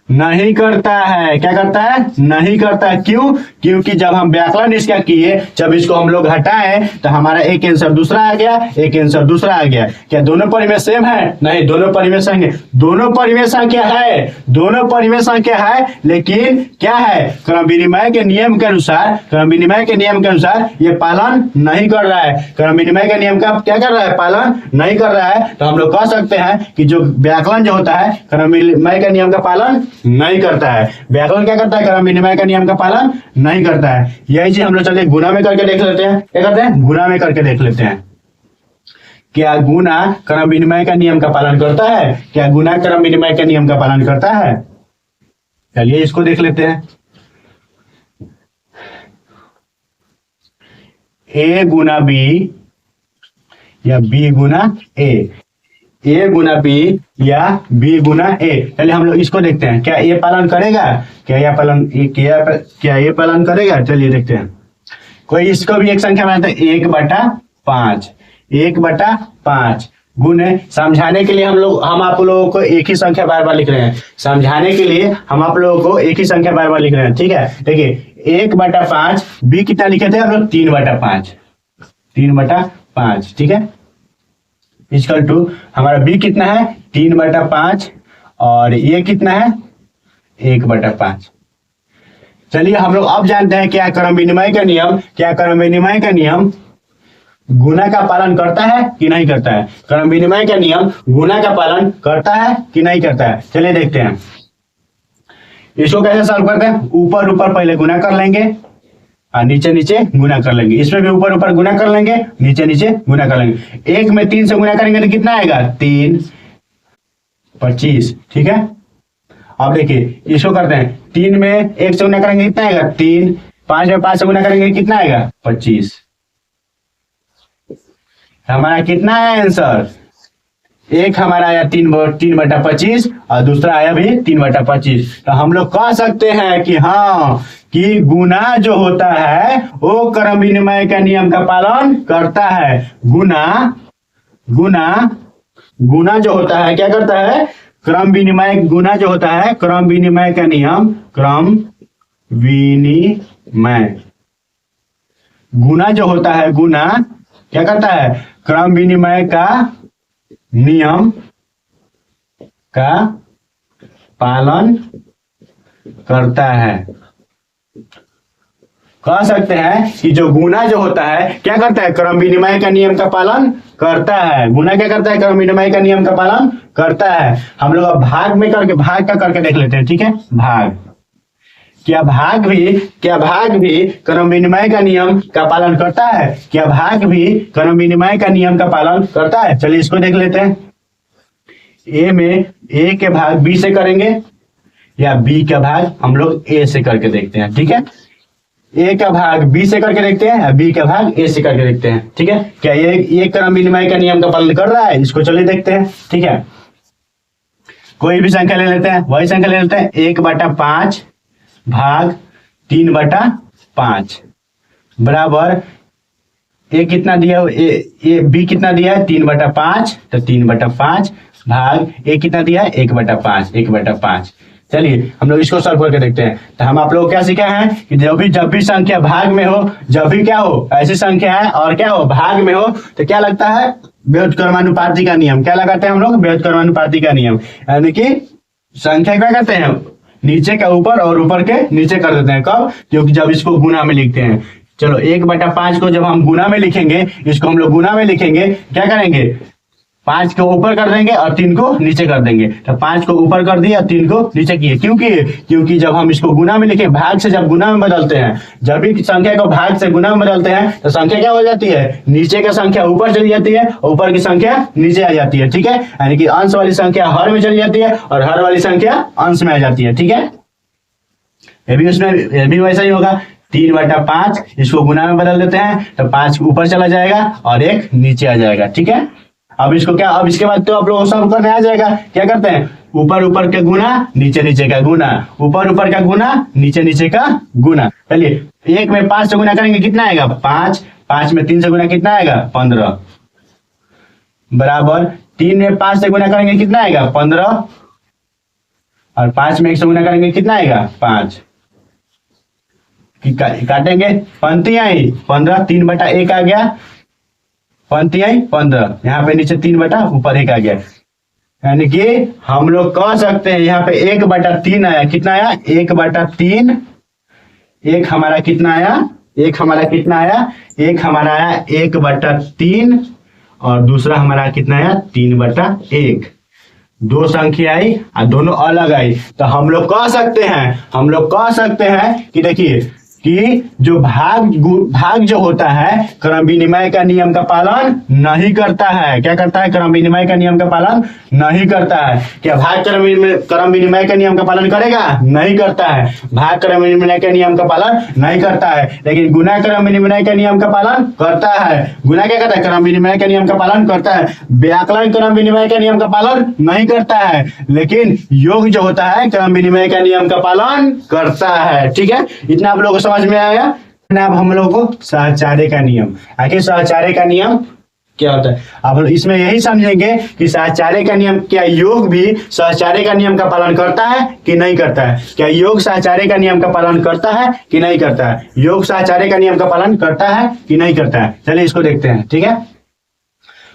नहीं करता है। क्या करता है? नहीं करता है। क्यों? क्योंकि जब हम व्याकरण इसका किए, जब इसको हम लोग हटाए तो हमारा एक आंसर दूसरा आ गया, एक आंसर दूसरा आ गया। क्या दोनों परिमेय सेम है? नहीं, दोनों परिमेय संख्या, दोनों परिमेय संख्या है, दोनों परिमेय संख्या है, लेकिन क्या है? क्रम विनिमय के नियम के अनुसार, क्रम विनिमय के नियम के अनुसार ये पालन नहीं कर रहा है। क्रम विनिमय के नियम का क्या कर रहा है? पालन नहीं कर रहा है। तो हम लोग कह सकते हैं कि जो व्याकरण जो होता है, क्रम विनिमय के नियम का पालन नहीं करता है। व्याकरण क्या करता है? क्रम विनिमय का नियम का पालन नहीं करता है। यही चीज हम लोग चलिए गुना में करके देख लेते हैं। क्या करते हैं? गुना में करके देख लेते हैं। क्या गुना क्रम विनिमय का नियम का पालन करता है? क्या गुना क्रम विनिमय के नियम का पालन करता है? चलिए इसको देख लेते हैं। A गुना B या B Guna A, A Guna B या B गुना A। चलिए हम लोग इसको देखते हैं, क्या A पालन करेगा? क्या ये पालन करेगा? चलिए देखते हैं। कोई इसको भी एक संख्या बनाते हैं, 1/5, 1/5 गुने। समझाने के लिए हम आप लोगों को एक ही संख्या बार बार लिख रहे हैं। समझाने के लिए हम आप लोगों को एक ही संख्या बार बार लिख रहे हैं, ठीक है। देखिए 1/5, B कितना लिखे थे आप लोग? 3/5, 3/5, ठीक है। इक्वल टू हमारा B कितना है? 3/5 और ये कितना है? 1/5। चलिए हम लोग अब जानते हैं क्या क्रम विनिमय का नियम गुना का पालन करता है कि नहीं करता है। क्रम विनिमय का नियम गुना का पालन करता है कि नहीं करता है। चलिए देखते हैं इसको कैसे सॉल्व करते हैं। ऊपर ऊपर पहले गुना कर लेंगे और नीचे नीचे गुना कर लेंगे। इसमें भी ऊपर ऊपर गुना कर लेंगे, नीचे नीचे गुना कर लेंगे। 1 में 3 से गुना करेंगे तो कितना आएगा? 3, 25, ठीक है। अब देखिए इसको करते हैं, 3 में 1 से गुना करेंगे कितना आएगा? 3। 5 में 5 से गुना करेंगे कितना आएगा? 25। हमारा कितना है आंसर? एक हमारा आया 3/25 और दूसरा आया भी 3/25। तो हम लोग कह सकते हैं कि हाँ, कि गुना जो होता है वो क्रम विनिमय का नियम का पालन करता है। गुना जो होता है क्या करता है? क्रम विनिमय, गुना जो होता है क्रम विनिमय का नियम, क्रम विनिमय, गुना जो होता है, गुना क्या करता है? क्रम विनिमय का नियम का पालन करता है। कह सकते हैं कि जो गुना जो होता है क्या करता है? क्रम विनिमय का नियम का पालन करता है। गुना क्या करता है? क्रम विनिमय का नियम का पालन करता है। हम लोग अब भाग का करके देख लेते हैं, ठीक है। भाग, क्या भाग भी क्रम विनिमय का नियम का पालन करता है? क्या भाग भी क्रम विनिमय का नियम का पालन करता है? चलिए इसको देख लेते हैं। A के भाग B से करेंगे या B का भाग हम लोग A से करके देखते हैं, ठीक है। A का भाग B से करके देखते हैं, B का भाग A से करके देखते हैं, ठीक है। क्या ये क्रम विनिमय का नियम का पालन कर रहा है? इसको चलिए देखते हैं, ठीक है। कोई भी संख्या ले लेते हैं, वही संख्या ले लेते हैं। 1/5 भाग 3/5 बराबर A कितना दिया है? B कितना दिया है? 3/5, तो 3/5 भाग A कितना दिया है? 1/5। चलिए हम लोग इसको सॉल्व करके देखते हैं। तो हम आप लोग क्या सीखा है कि जब भी संख्या भाग में हो, जब भी क्या हो, ऐसी संख्या है और क्या हो, भाग में हो, तो क्या लगता है? व्युत्क्रमानुपाती का नियम। क्या लगाते हैं हम लोग? व्युत्क्रमानुपाती का नियम। यानी कि संख्या क्या करते हैं? नीचे का ऊपर और ऊपर के नीचे कर देते हैं। कब? क्योंकि जब इसको गुना में लिखते हैं। चलो 1/5 को जब हम गुना में लिखेंगे, इसको हम लोग गुना में लिखेंगे, क्या करेंगे? 5 को ऊपर कर देंगे और 3 को नीचे कर देंगे। तो 5 को ऊपर कर दिए और 3 को नीचे किए। क्यों किए? क्योंकि जब हम इसको गुना में लिखे, भाग से जब गुना में बदलते हैं, जब भी संख्या को भाग से गुना में बदलते हैं तो संख्या क्या हो जाती है? नीचे का संख्या ऊपर चली जाती है, ऊपर की संख्या नीचे आ जाती है। ठीक है, यानी कि अंश वाली संख्या हर में चली जाती है और हर वाली संख्या अंश में आ जाती है। ठीक है, ये भी वैसा ही होगा। 3/5 इसको गुना में बदल देते हैं तो 5 ऊपर चला जाएगा और 1 नीचे आ जाएगा। ठीक है, अब इसको क्या, अब इसके बाद तो आप लोग सॉल्व करने आ जाएगा। क्या करते हैं? ऊपर ऊपर का गुना, नीचे नीचे का गुना, ऊपर ऊपर का गुना, नीचे नीचे का गुना। चलिए 1 में 5 से गुना करेंगे, कितना आएगा? 5। 5 में 3 से गुना कितना आएगा? 15 बराबर 3 में 5 से गुना करेंगे, कितना आएगा? 15 और 5 में 1 से गुना करेंगे, कितना आएगा? 5। काटेंगे, पंक्ति आई 15, 3/1 आ गया, पंक्ति आई 15, यहाँ पे नीचे 3 ऊपर 1 आ गया। यानी कि हम लोग कह सकते हैं यहाँ पे 1/3 आया। कितना आया? 1/3। एक हमारा कितना आया? एक हमारा कितना आया? एक हमारा आया 1/3 और दूसरा हमारा कितना आया? 3/1। दो संख्या आई और दोनों अलग आई। तो हम लोग कह सकते हैं कि देखिए कि जो भाग जो होता है क्रम विनिमय का नियम का पालन नहीं करता है। क्या करता है? क्रम विनिमय का नियम का पालन नहीं करता है। क्या भाग क्रम विनिमय का नियम का पालन करेगा? नहीं करता है। भाग क्रम विनिमय का नियम का पालन नहीं करता है, लेकिन गुना क्रम विनिमय का नियम का पालन करता है। गुना क्या करता है? क्रम विनिमय का नियम का पालन करता है। व्याकलन क्रम विनिमय का नियम का पालन नहीं करता है, लेकिन योग जो होता है क्रम विनिमय का नियम का पालन करता है। ठीक है, इतना आप लोगों को समझ में आया। अब हम लोग को सहचार्य का नियम, आखिर सहचार्य का नियम क्या होता है? अब इसमें यही समझेंगे कि सहचार्य का नियम, क्या योग भी सहचार्य का नियम का पालन करता है कि नहीं करता है? क्या योग सहचार्य का नियम का पालन करता है कि नहीं करता है? योग सहचार्य का नियम का पालन करता है कि नहीं करता है? चलिए इसको देखते हैं। ठीक है,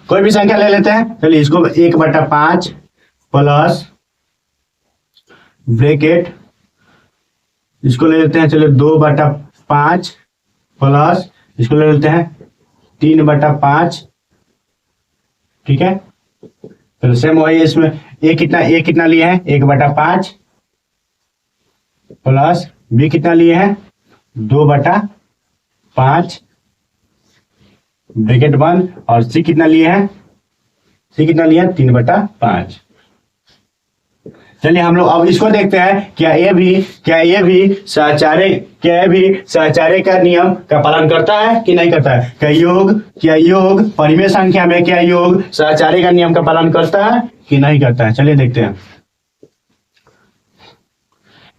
कोई भी संख्या ले लेते हैं। चलिए इसको 1/5 प्लस ब्रैकेट, इसको ले लेते हैं। चलिए 2/5 प्लस, इसको ले लेते हैं 3/5। ठीक है, तो सेम वही इसमें ए कितना लिए हैं? 1/5 प्लस बी कितना लिए हैं? 2/5 ब्रैकेट बंद, और सी कितना लिए हैं? 3/5। चलिए हम लोग अब इसको देखते हैं। क्या ये भी सहचार्य का नियम का पालन करता है कि नहीं करता है? क्या योग परिमेय संख्या में क्या योग सहचार्य का नियम का पालन करता है कि नहीं करता है? चलिए देखते हैं।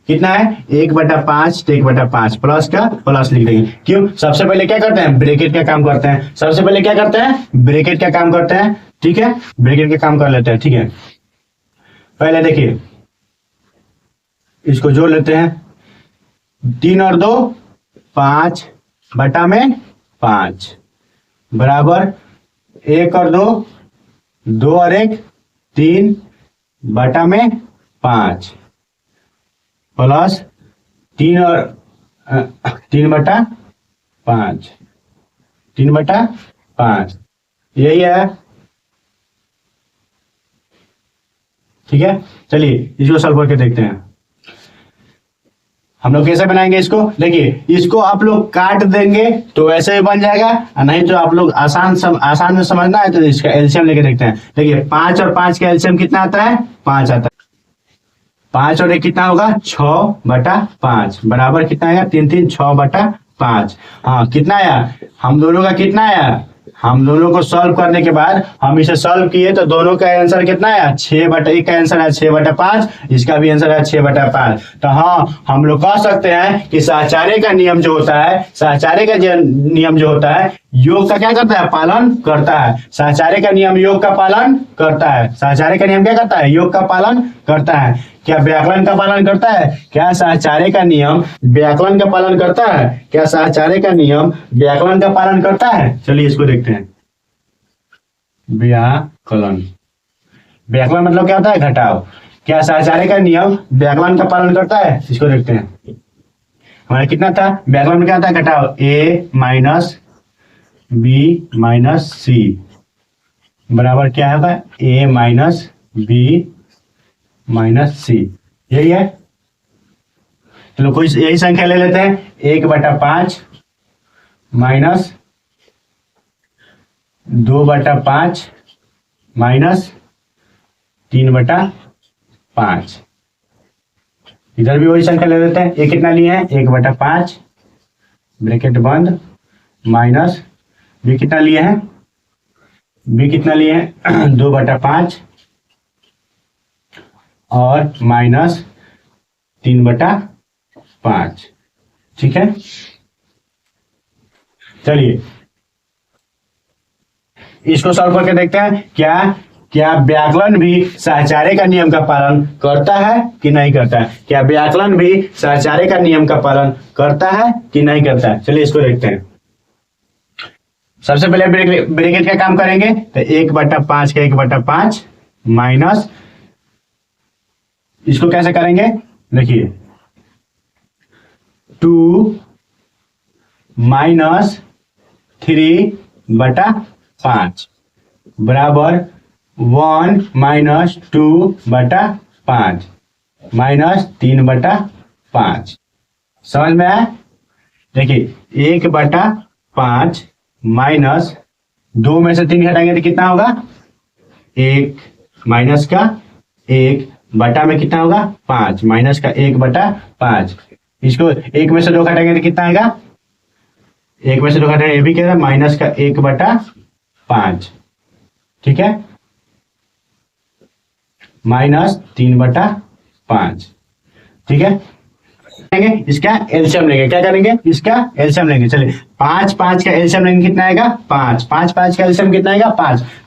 कितना है? 1/5 तो 1/5 प्लस का प्लस लिख देंगे। क्यों? सबसे पहले क्या करते हैं? ब्रैकेट का काम करते हैं। सबसे पहले क्या करते हैं? ब्रैकेट का काम करते हैं। ठीक है, ब्रैकेट का काम कर लेते हैं। ठीक है, पहले देखिए इसको जोड़ लेते हैं। 3 और 2 5 बटा में 5 बराबर 1 और 2 2 और 1 3 बटा में 5 प्लस 3/5 3/5 यही है। ठीक है, चलिए इसको सॉल्व करके देखते हैं हम लोग कैसे बनाएंगे इसको। देखिए इसको आप लोग काट देंगे तो वैसे ही बन जाएगा, और नहीं तो आप लोग आसान में समझना है तो इसका एलसीएम लेके देखते हैं। देखिए 5 और 5 का एलसीएम कितना आता है? 5 आता है। 5 और 1 कितना होगा? 6/5 बराबर कितना आया? 3 6/5। हाँ, कितना आया? हम दोनों का कितना आया? हम दोनों को सॉल्व करने के बाद हम इसे सॉल्व किए तो दोनों का आंसर कितना आया? 6/1 का आंसर है 6/5, इसका भी आंसर है 6/5। तो हाँ, हम लोग कह सकते हैं कि सहचार्य का नियम जो होता है, सहचार्य का नियम जो होता है योग का क्या करता है? पालन करता है। सहचार्य का नियम योग का पालन करता है। सहचार्य का नियम क्या करता है? योग का पालन करता है। क्या व्याकरण का पालन करता है? क्या सहचार्य का नियम व्याकरण का पालन करता है? क्या सहचार्य का नियम व्याकरण का पालन करता है? चलिए इसको देखते हैं। व्याकरण मतलब क्या होता है? घटाव। क्या सहचार्य का नियम व्याकलन का पालन करता है? इसको देखते हैं। हमारा कितना था व्याकलन में, क्या था, घटाओ a माइनस बी माइनस सी बराबर क्या होगा a माइनस बी माइनस सी। यही है। चलो कोई यही संख्या ले लेते हैं, 1/5 माइनस 2/5 माइनस 3/5। इधर भी वही संख्या ले लेते हैं। ये कितना लिए हैं 1/5 ब्रैकेट बंद माइनस बी कितना लिए हैं, बी कितना लिए हैं 2/5 और माइनस 3/5। ठीक है। चलिए इसको सॉल्व करके देखते हैं। क्या क्या व्याकरण भी सहचार्य का नियम का पालन करता है कि नहीं करता है? क्या व्याकरण भी सहचार्य का नियम का पालन करता है कि नहीं करता है? चलिए इसको देखते हैं। सबसे पहले ब्रैकेट का काम करेंगे तो 1/5 का 1/5 माइनस, इसको कैसे करेंगे देखिए 2 माइनस 3/5 बराबर 1 माइनस 2/5 माइनस 3/5। समझ में आया? देखिए 1/5 माइनस 2 में से 3 हटाएंगे तो कितना होगा 1 माइनस का 1 बटा में कितना होगा 5 माइनस का 1/5। इसको 1 में से 2 घटाएंगे तो कितना आएगा 1 में से 2 घटाएंगे, ये भी क्या है माइनस का 1/5। ठीक है, माइनस 3/5। ठीक है, इसका एलसीएम लेंगे। क्या करेंगे इसका एलसीएम लेंगे। चलिए 5 का एलसीएम लेंगे, कितना आएगा 5 का एलसीएम कितना आएगा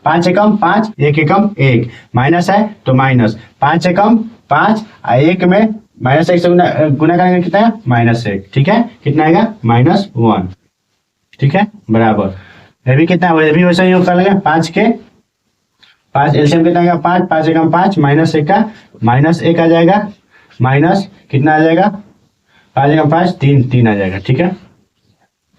5 एकम 5 1 एकम 1 माइनस है तो माइनस 5 एकम 5 1 में माइनस 1 से गुना करेंगे कितना है -1। ठीक है, कितना आएगा -1। ठीक है, बराबर ये भी कितना है, ये भी वैसा ही कर लेंगे 5 के 5 एलसीएम कितना आएगा 5 एकम 5 -1 का -1 आ जाएगा माइनस कितना आ जाएगा 5 एकम 5 3 आ जाएगा। ठीक है,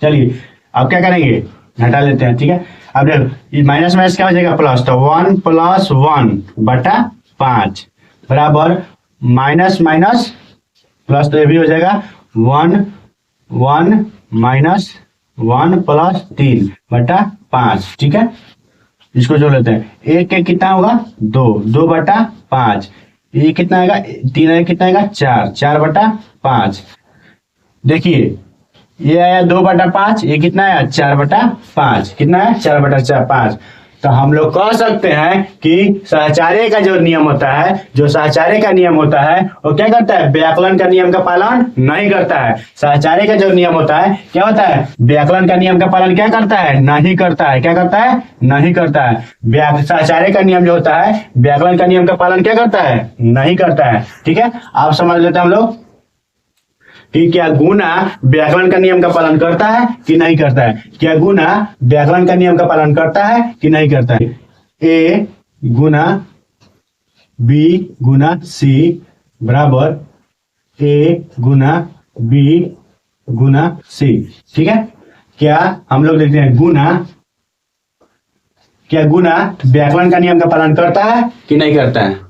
चलिए अब क्या करेंगे घटा लेते हैं। ठीक है, अब देखो माइनस माइनस क्या हो जाएगा प्लस, तो 1 + 1/5 बराबर माइनस माइनस प्लस, तो ये भी हो जाएगा 1 माइनस 1 + 3/5। ठीक है, इसको जोड़ लेते हैं। 1 के कितना होगा 2/5, ये कितना आएगा 3 आएगा, कितना आएगा 4/5। देखिए ये आया 2/5, ये कितना आया 4/5, कितना है 4/5। तो हम लोग कह सकते हैं कि सहचार्य का जो नियम होता है, जो सहचार्य का नियम होता है वो क्या करता है व्याकलन का नियम का पालन नहीं करता है। सहचार्य का जो नियम होता है क्या होता है व्याकलन का नियम का पालन क्या करता है नहीं करता है। क्या करता है नहीं करता है। सहचार्य का नियम जो होता है व्याकलन का नियम का पालन क्या करता है नहीं करता है। ठीक है, आप समझ लेते हैं हम लोग कि क्या गुना व्याकरण का नियम का पालन करता है कि नहीं करता है। क्या गुना व्याकरण का नियम का पालन करता है कि नहीं करता है। A Guna B Guna C बराबर A Guna B Guna C। ठीक है, क्या हम लोग देखते हैं गुना, क्या गुना व्याकरण का नियम का पालन करता है कि नहीं करता है।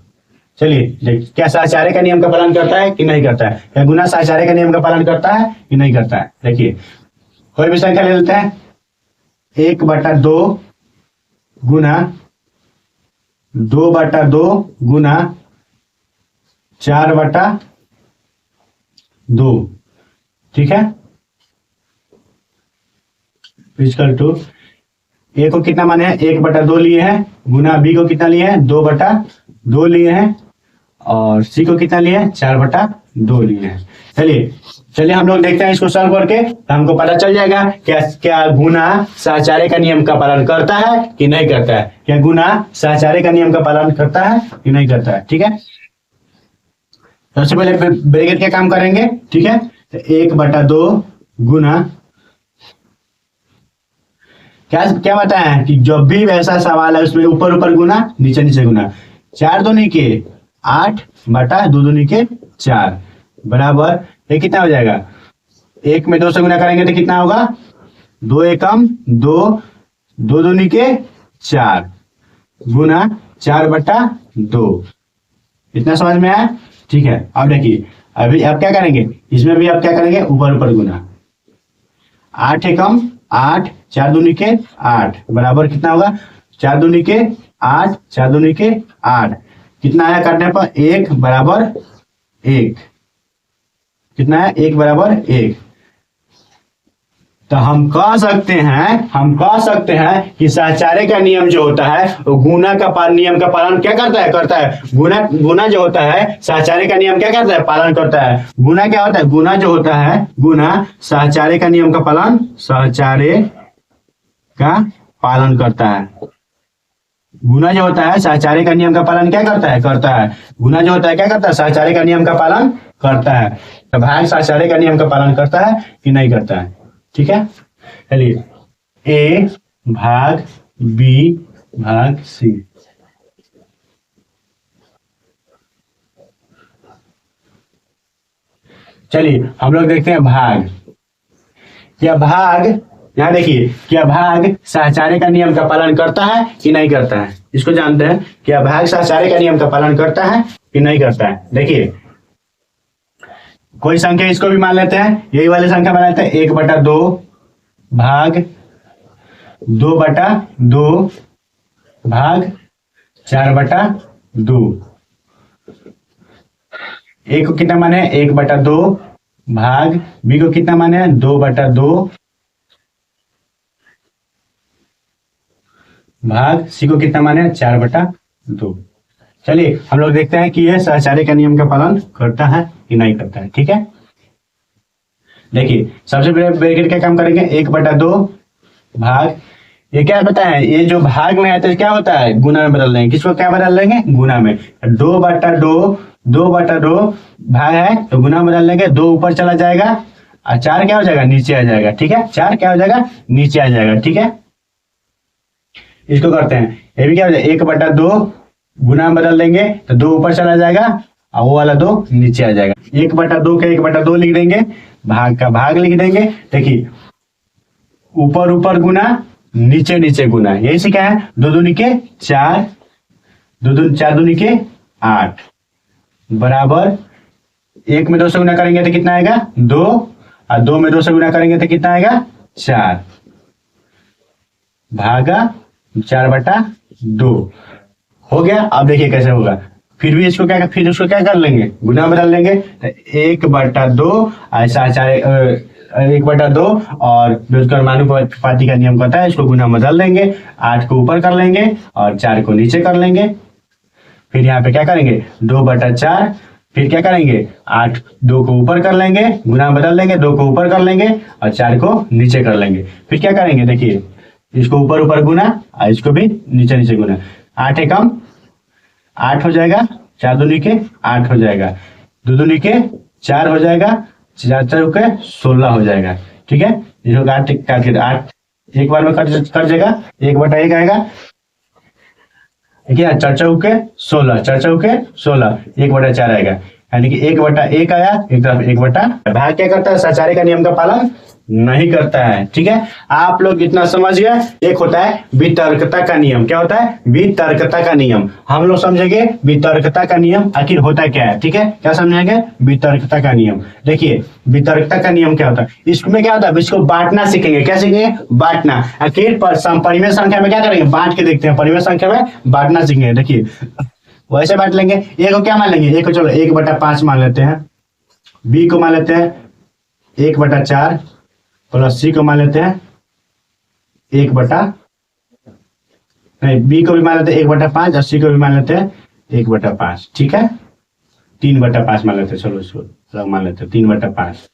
चलिए देख, क्या सहचार्य का नियम का पालन करता है कि नहीं करता है। क्या गुना सहचार्य का नियम का पालन करता है कि नहीं करता है। देखिए कोई भी संख्या ले लेते हैं 1/2 गुना 2/2 गुना 4/2। ठीक है, इक्वल टू ए को कितना माने हैं 1/2 लिए हैं, गुना बी को कितना लिए हैं 2/2 लिए हैं, और सी को कितना लिए हैं 4/2 लिए हैं। चलिए हम लोग देखते हैं इसको सॉल्व करके, तो हमको पता चल जाएगा क्या क्या गुना सहचार्य का नियम का पालन करता है कि नहीं करता है। क्या गुना सहचार्य का नियम का पालन करता है कि नहीं करता है। ठीक है, सबसे पहले ब्रैकेट का काम करेंगे। ठीक है, तो 1/2 गुना क्या बताया कि जब भी वैसा सवाल है उसमें ऊपर ऊपर गुना नीचे नीचे गुना, 4 2 नहीं के 8 बटा 2 दूनी के 4 बराबर ये कितना हो जाएगा, 1 में 2 से गुना करेंगे तो कितना होगा, 2 एकम 2, 2 दूनी के 4 गुना 4 बटा 2। इतना समझ में आया? ठीक है, अब देखिए अभी आप क्या करेंगे, इसमें भी आप क्या करेंगे, ऊपर ऊपर गुना, 8 एकम 8, 4 दूनी के 8 बराबर कितना होगा, 4 दूनी के 8, 4 दूनी के 8 कितना आया काटने पर, 1 बराबर 1, कितना है, 1 बराबर 1। तो हम कह सकते हैं कि सहचार्य का नियम जो होता है वो गुना का नियम का पालन क्या करता है गुना जो होता है सहचार्य का नियम क्या करता है, पालन करता है। गुना क्या होता है, गुना जो होता है, गुना सहचार्य का नियम का पालन, सहचार्य का पालन करता है। गुना जो होता है सहचार्य का नियम का पालन क्या करता है गुना जो होता है क्या करता है, सहचार्य का नियम का पालन करता है। तो भाग सहचार्य का नियम का पालन करता है कि नहीं करता है, ठीक है। चलिए ए भाग बी भाग सी, चलिए हम लोग देखते हैं भाग। क्या भाग, यहाँ देखिए, क्या भाग सहचार्य का नियम का पालन करता है कि नहीं करता है, इसको जानते हैं। क्या भाग सहचार्य का नियम का पालन करता है कि नहीं करता है। देखिए कोई संख्या इसको भी मान लेते हैं, यही वाली संख्या मान लेते हैं, 1 बटा 2 भाग 2 बटा 2 भाग 4 बटा 2। ए को कितना माने, 1 बटा 2 भाग बी को कितना माने, 2 बटा 2 भाग सी को कितना माने, 4 बटा 2। चलिए हम लोग देखते हैं कि यह सहचार्य का नियम का पालन करता है कि नहीं करता है, ठीक है। देखिए सबसे पहले ब्रैकेट का काम करेंगे, 1 बटा 2 भाग, ये क्या पता है, ये जो भाग में है तो क्या होता है, गुना में बदल देंगे। किसको क्या बदल देंगे, गुना में। 2 बटा 2, 2 बटा 2 भाग है तो गुना में बदल देंगे, 2 ऊपर चला जाएगा और 4 क्या हो जाएगा, नीचे आ जाएगा, ठीक है। 4 क्या हो जाएगा, नीचे आ जाएगा, ठीक है। इसको करते हैं, ये भी क्या हो जाएगा, 1 बटा 2 गुना में बदल देंगे तो 2 ऊपर चला जाएगा और वो वाला 2 नीचे आ जाएगा। 1 बटा 2 का 1 बटा 2 लिख देंगे, भाग का भाग लिख देंगे। देखिए ऊपर ऊपर गुना, नीचे नीचे गुना, यही से क्या है, 2 दूनी के 4, 4 दूनी के 8 बराबर 1 में 2 से गुना करेंगे तो कितना आएगा, 2, और 2 में 2 से गुना करेंगे तो कितना आएगा, 4 भागा 4 बटा 2 हो गया। अब देखिए कैसे होगा, फिर उसको क्या कर लेंगे, गुना बदल लेंगे। 1 बटा 2 ऐसा 1 बटा 2 और व्युत्क्रमानुपाती का नियम कहता है इसको गुना बदल देंगे, 8 को ऊपर कर लेंगे और 4 को नीचे कर लेंगे। फिर यहाँ पे क्या करेंगे, 2 बटा 4, फिर क्या करेंगे, 8 2 को ऊपर कर लेंगे, गुना बदल लेंगे, 2 को ऊपर कर लेंगे और 4 को नीचे कर लेंगे। फिर क्या करेंगे, देखिए इसको ऊपर ऊपर गुना और इसको भी नीचे नीचे गुना, 8 एकम 8 हो जाएगा, 4 दूनी के 8 हो जाएगा, 2 दूनी के 4 हो जाएगा, 4 4 के 16 हो जाएगा, ठीक है। इसको काट के 8 एक बार में कट जाएगा, 1 बटा 1 आएगा, ठीक है। 4 चौके 16, 4 चौके 16, 1 बटा 4 आएगा, यानी कि 1 बटा 1 आया, एक तरफ 1 बटा। भाग क्या करता है, सहचार्य का नियम का पालन नहीं करता है, ठीक है। आप लोग इतना समझ गए। एक होता है वितर्कता का नियम, क्या होता है, वितर्कता का नियम। हम लोग समझेंगे वितर्कता का नियम आखिर होता क्या है, ठीक है। क्या समझेंगे, वितर्कता का नियम। देखिए वितर्कता का नियम क्या होता है, इसमें क्या होता है, इसको बांटना सीखेंगे। क्या सीखेंगे, बांटना। आखिर परिमेय संख्या में क्या करेंगे, बांट के देखते हैं, परिमेय संख्या में बांटना सीखेंगे। देखिए वैसे बांट लेंगे, ए को क्या मान लेंगे, ए को चलो 1 बटा 5 मान लेते हैं, बी को मान लेते हैं 1 बटा 4 प्लस सी को मान लेते हैं 1 बटा, नहीं बी को भी मान लेते हैं 1 बटा 5 और सी को भी मान लेते हैं 1 बटा 5, ठीक है। 3 बटा 5 मान लेते हैं, चलो इसको अलग मान लेते हैं, 3 बटा 5।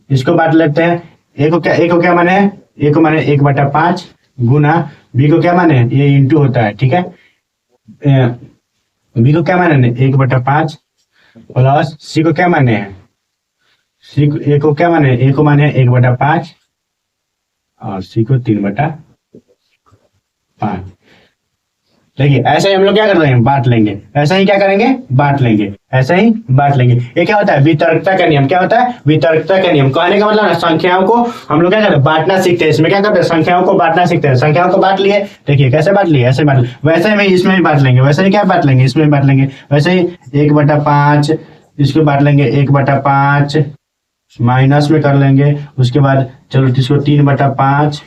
इसको बांट लेते हैं, ए को क्या माने, ए को माने 1 बटा 5 गुना, बी को क्या माने, ये इंटू होता है, ठीक है। बी को क्या माने 1 बटा 5 प्लस सी को क्या माने हैं, ए को क्या माने, ए को माने 1 बटा 5 और सी को 3 बटा 5। देखिए ऐसे ही हम लोग क्या कर लेंगे, बांट लेंगे। ऐसे ही क्या करेंगे, बांट लेंगे। ऐसे ही बांट लेंगे। ये क्या होता है, वितर्कता का नियम। क्या होता है, वितर्कता का नियम। कहने का मतलब ना, संख्याओं को हम लोग क्या करते हैं, बांटना सीखते हैं। इसमें क्या करते हैं, संख्याओं को बांटना सीखते हैं। संख्याओं को बांट लिए, देखिए कैसे बांट लिए, ऐसे बांट लिए। वैसे ही इसमें भी बांट लेंगे। वैसे ही क्या बांट लेंगे, इसमें भी बांट लेंगे। वैसे ही 1/5 इसको बांट लेंगे, 1/5 माइनस में कर लेंगे। उसके बाद चलो इसको 3/5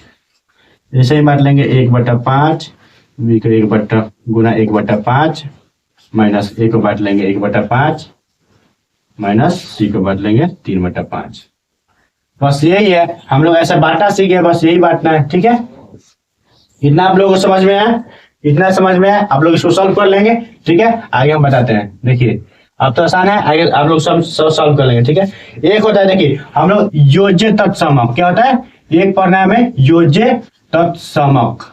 ऐसे ही बांट लेंगे, 1/5 1 बट्टा गुना 1/5 माइनस ए को बांट लेंगे 1/5 माइनस सी को बांट लेंगे 3/5। बस यही है, हम लोग ऐसा बांटना सीखे, बस यही बांटना है। ठीक है, इतना आप लोगों को समझ में आया, इतना समझ में आया। आप लोग इसको सॉल्व कर लेंगे। ठीक है, आगे हम बताते हैं। देखिए अब तो आसान है, आगे आप लोग सब सॉल्व कर लेंगे। ठीक है, एक होता है, देखिए हम लोग योज्य तत्समक। क्या होता है, एक पढ़ना है योज्य तत्समक।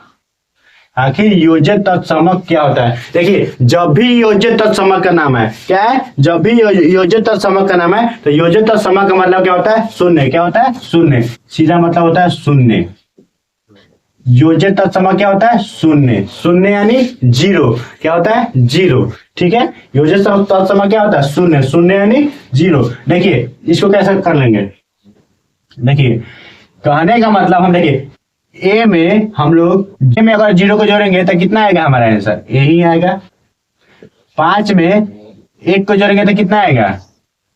आखिर योज्य तत्समक क्या होता है, देखिए जब भी योज्य तत्समक का नाम है, क्या है, जब भी योज्य तत्समक का नाम है तो योज्य तत्समक का मतलब क्या होता है, शून्य। क्या होता है, शून्य। सीधा मतलब होता है शून्य। योज्य तत्समक क्या होता है, शून्य। शून्य यानी जीरो। क्या होता है, जीरो। ठीक है, योज्य तत्समक क्या होता है, शून्य। शून्य यानी जीरो। देखिए इसको कैसे कर लेंगे, देखिए कहने का मतलब हम देखिए ए में हम लोग जे में अगर 0 को जोड़ेंगे तो कितना आएगा हमारा आंसर, यही आएगा। 5 में 1 को जोड़ेंगे तो कितना आएगा,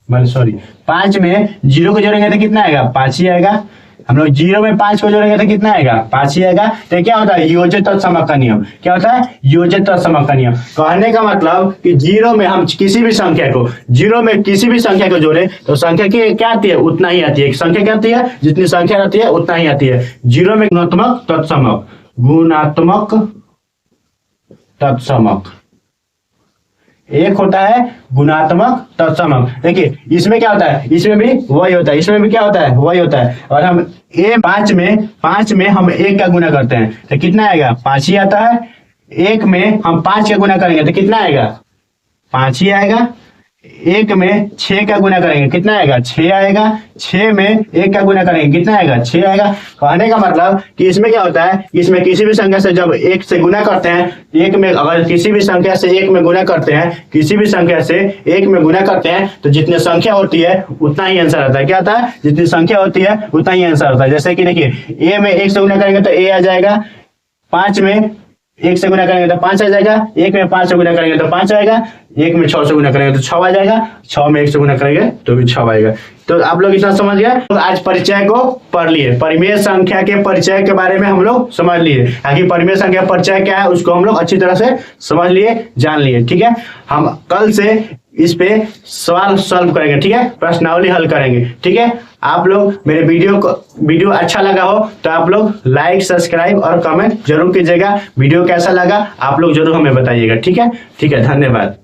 सॉरी 5 में 0 को जोड़ेंगे तो कितना आएगा, 5 ही आएगा। हम लोग 0 में 5 को जोड़ेंगे तो कितना आएगा, 5 ही आएगा। तो क्या होता है, योज्य तत्समक का नियम। क्या होता है, योज्य तत्समक का नियम। कहने का मतलब कि 0 में हम किसी भी संख्या को, 0 में किसी भी संख्या को जोड़े तो संख्या की क्या आती है, उतना ही आती है। एक संख्या क्या आती है, जितनी संख्या रहती है उतना ही आती है। 0 में गुणात्मक तत्समक, गुणात्मक तत्समक। एक होता है गुणात्मक तत्समक। देखिए इसमें क्या होता है, इसमें भी वही होता है, इसमें भी क्या होता है, वही होता है। और हम ए 5 में हम 1 का गुना करते हैं तो कितना आएगा, 5 ही आता है। 1 में हम 5 का गुना करेंगे तो कितना आएगा, 5 ही आएगा। 1 में 6 का गुना करेंगे कितना आएगा, 6 आएगा। 6 में 1 का गुना करेंगे कितना आएगा, 6 आएगा। कहने का मतलब कि इसमें क्या होता है, इसमें किसी भी संख्या से जब 1 से गुना करते हैं, 1 में अगर किसी भी संख्या से 1 में गुना करते हैं, किसी भी संख्या से 1 में गुना करते हैं तो जितनी संख्या होती है उतना ही आंसर आता है। क्या आता है, जितनी संख्या होती है उतना ही आंसर आता है। जैसे कि देखिए ए में 1 से गुना करेंगे तो ए आ जाएगा। 5 में 1 से गुना करेंगे तो 5 आ जाएगा। 1 में 5 से गुना करेंगे तो 5 आएगा। 1 में 6 से गुना करेंगे तो 6 आ जाएगा। 6 में 1 से गुना करेंगे तो भी 6 आएगा। तो आप लोग इतना समझ गए। तो आज परिचय को पढ़ लिए, परिमेय संख्या के परिचय के बारे में हम लोग समझ लिए। आखिर परिमेय संख्या परिचय क्या है उसको हम लोग अच्छी तरह से समझ लिए, जान लिए। ठीक है, हम कल से इस पे सवाल सॉल्व करेंगे। ठीक है, प्रश्नावली हल करेंगे। ठीक है, आप लोग मेरे वीडियो अच्छा लगा हो तो आप लोग लाइक, सब्सक्राइब और कमेंट जरूर कीजिएगा। वीडियो कैसा लगा आप लोग जरूर हमें बताइएगा। ठीक है, धन्यवाद।